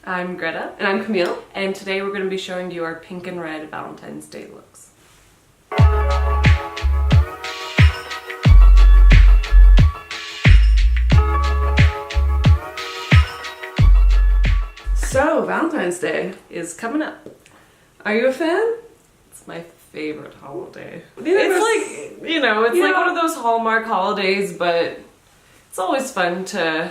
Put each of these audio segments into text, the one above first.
I'm Greta. And I'm Camille. And today we're going to be showing you our pink and red Valentine's Day looks. So, Valentine's Day is coming up. Are you a fan? It's my favorite holiday. It's like, you know, it's like one of those Hallmark holidays, but it's always fun to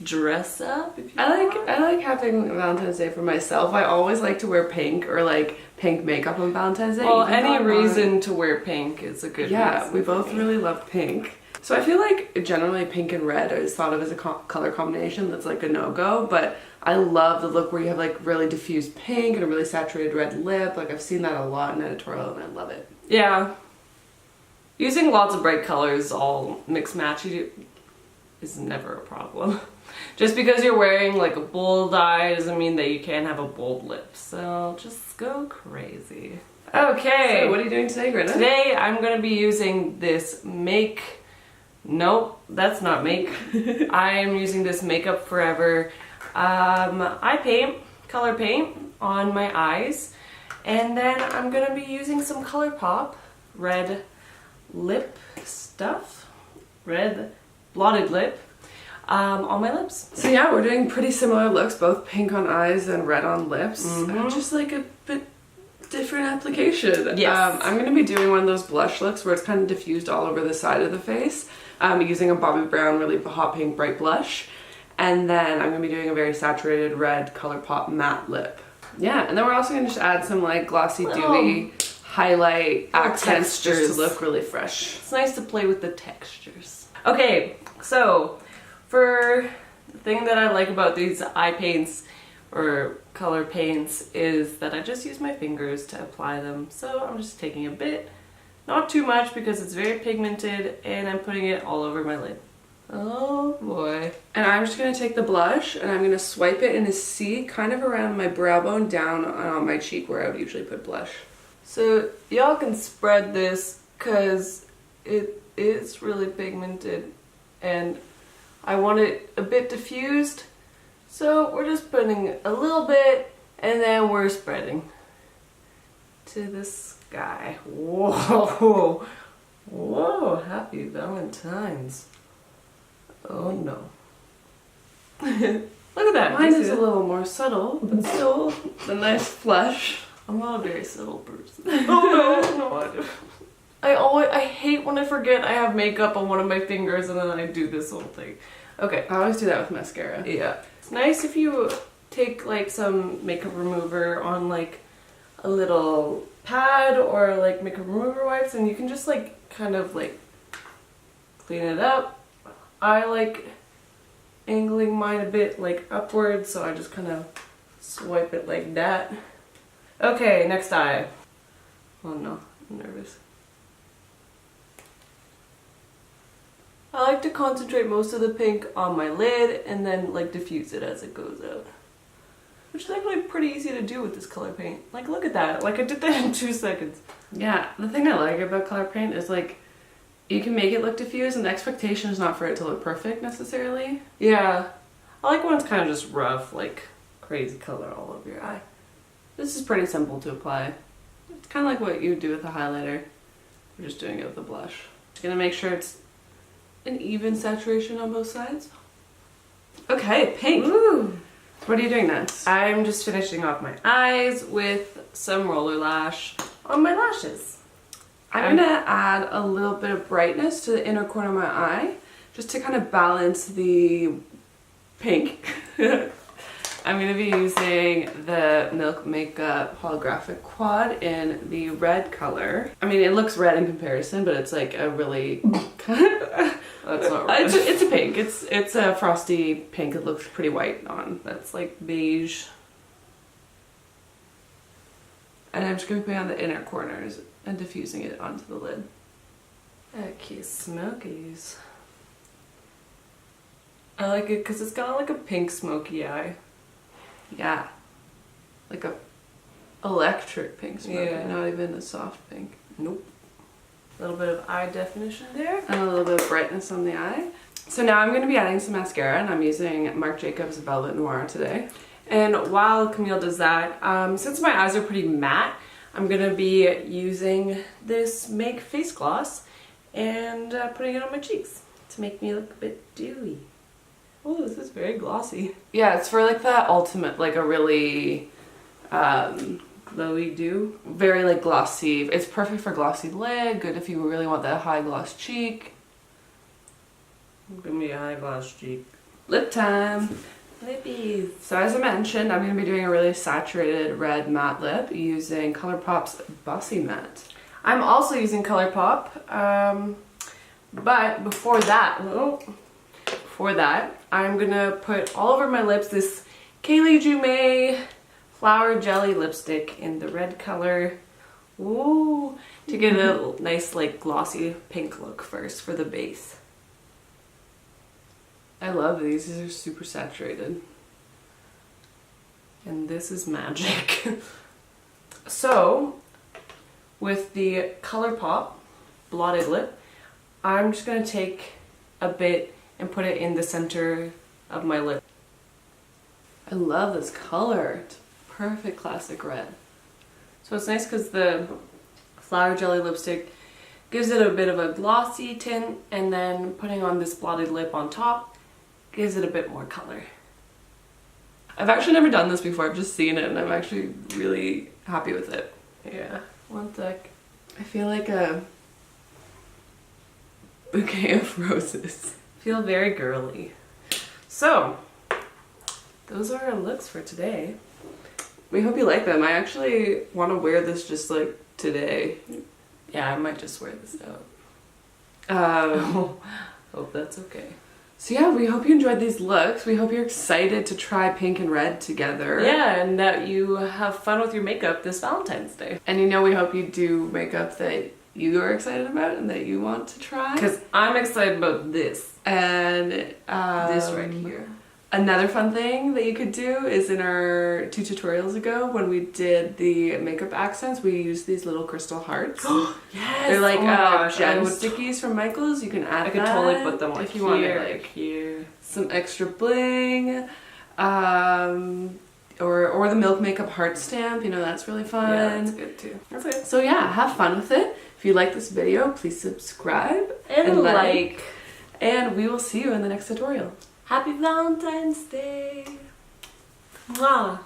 dress up. If you I like having Valentine's Day for myself. I always like to wear pink or like pink makeup on Valentine's Day. Well, any reason to wear pink is a good reason. We both really love pink. So I feel like generally pink and red is thought of as a color combination that's like a no-go, but I love the look where you have like really diffused pink and a really saturated red lip. Like I've seen that a lot in editorial and I love it. Yeah. Using lots of bright colors all mix matchy is never a problem. Just because you're wearing like a bold eye doesn't mean that you can't have a bold lip. So just go crazy. Okay. So what are you doing today, Greta? Today I'm going to be using this Nope, that's not Make. I am using this Makeup Forever eye paint, color paint on my eyes. And then I'm going to be using some Colourpop red lip stuff, red blotted lip, on my lips. So yeah, we're doing pretty similar looks, both pink on eyes and red on lips. Just like a bit different application. Yes. I'm going to be doing one of those blush looks where it's kind of diffused all over the side of the face, using a Bobbi Brown really hot pink bright blush. And then I'm going to be doing a very saturated red Colourpop matte lip. Yeah, and then we're also going to just add some like glossy, dewy highlight accents just to look really fresh. It's nice to play with the textures. Okay, so for the thing that I like about these eye paints or color paints is that I just use my fingers to apply them. So I'm just taking a bit, not too much because it's very pigmented, and I'm putting it all over my lid. Oh boy. And I'm just going to take the blush and I'm going to swipe it in a C kind of around my brow bone down on my cheek where I would usually put blush. So y'all can spread this because it is really pigmented and I want it a bit diffused. So we're just putting a little bit and then we're spreading to the sky. Whoa. Whoa, happy Valentines. Oh no. Look at that. Mine is a little more subtle, but still a nice flush. I'm not a very subtle person. Oh no, I hate when I forget I have makeup on one of my fingers and then I do this whole thing. Okay. I always do that with mascara. Yeah. It's nice if you take like some makeup remover on like a little pad or like makeup remover wipes and you can just like kind of like clean it up. I like angling mine a bit like upwards, so I just kind of swipe it like that. Okay, next eye. Oh no, I'm nervous. I like to concentrate most of the pink on my lid and then like diffuse it as it goes out. Which is actually pretty easy to do with this color paint. Like look at that, like I did that in 2 seconds. Yeah, the thing I like about color paint is like you can make it look diffused and the expectation is not for it to look perfect necessarily. Yeah, I like when it's kind of just rough, like crazy color all over your eye. This is pretty simple to apply. It's kind of like what you would do with a highlighter. We're just doing it with a blush. Just gonna make sure it's an even saturation on both sides. Okay, pink. Ooh. What are you doing next? I'm just finishing off my eyes with some roller lash on my lashes. I'm gonna add a little bit of brightness to the inner corner of my eye, just to kind of balance the pink. I'm gonna be using the Milk Makeup Holographic Quad in the red color. I mean, it looks red in comparison, but it's like a really that's not red. It's a pink. It's a frosty pink. It looks pretty white on. That's like beige. And I'm just gonna put it on the inner corners and diffusing it onto the lid. Okay, smokies. I like it because it's got like a pink smoky eye. Yeah. Like a electric pink smoky, Yeah. not even a soft pink. Nope. A little bit of eye definition there. And a little bit of brightness on the eye. So now I'm going to be adding some mascara, and I'm using Marc Jacobs Velvet Noir today. And while Camille does that, since my eyes are pretty matte, I'm gonna be using this Make face gloss and putting it on my cheeks to make me look a bit dewy. Oh, this is very glossy. Yeah, it's for like that ultimate, like a really Glowy dew. very like glossy. It's perfect for glossy lid, good if you really want that high gloss cheek. Give me a high gloss cheek. Lip time. Lippies. So as I mentioned, I'm going to be doing a really saturated red matte lip using Colourpop's Bossy Matte. I'm also using Colourpop, but before that, I'm gonna put all over my lips this Kailijumei Flower Jelly lipstick in the red color. Ooh, to get a nice like glossy pink look first for the base. I love these. These are super saturated. And this is magic. So, with the Colourpop Blotted lip, I'm just going to take a bit and put it in the center of my lip. I love this color. It's perfect classic red. So it's nice because the Flower Jelly lipstick gives it a bit of a glossy tint, and then putting on this blotted lip on top gives it a bit more color. I've actually never done this before. I've just seen it and I'm actually really happy with it. Yeah, one sec. I feel like a bouquet of roses. Feel very girly. So, those are our looks for today. We hope you like them. I actually want to wear this just like today. Yeah, I might just wear this out. Hope that's okay. So yeah, we hope you enjoyed these looks. We hope you're excited to try pink and red together. Yeah, and that you have fun with your makeup this Valentine's Day. And you know we hope you do makeup that you are excited about and that you want to try. Because I'm excited about this. And This right here. Another fun thing that you could do is in our 2 tutorials ago when we did the makeup accents, we used these little crystal hearts. Yes! They're like gem would stickies from Michael's. You can add I could that totally put them on if you want here, like here. some extra bling. Or the Milk Makeup heart stamp, you know, that's really fun. Yeah, that's good too. That's good. So yeah, have fun with it. If you like this video, please subscribe And like. And we will see you in the next tutorial. Happy Valentine's Day! Mwah!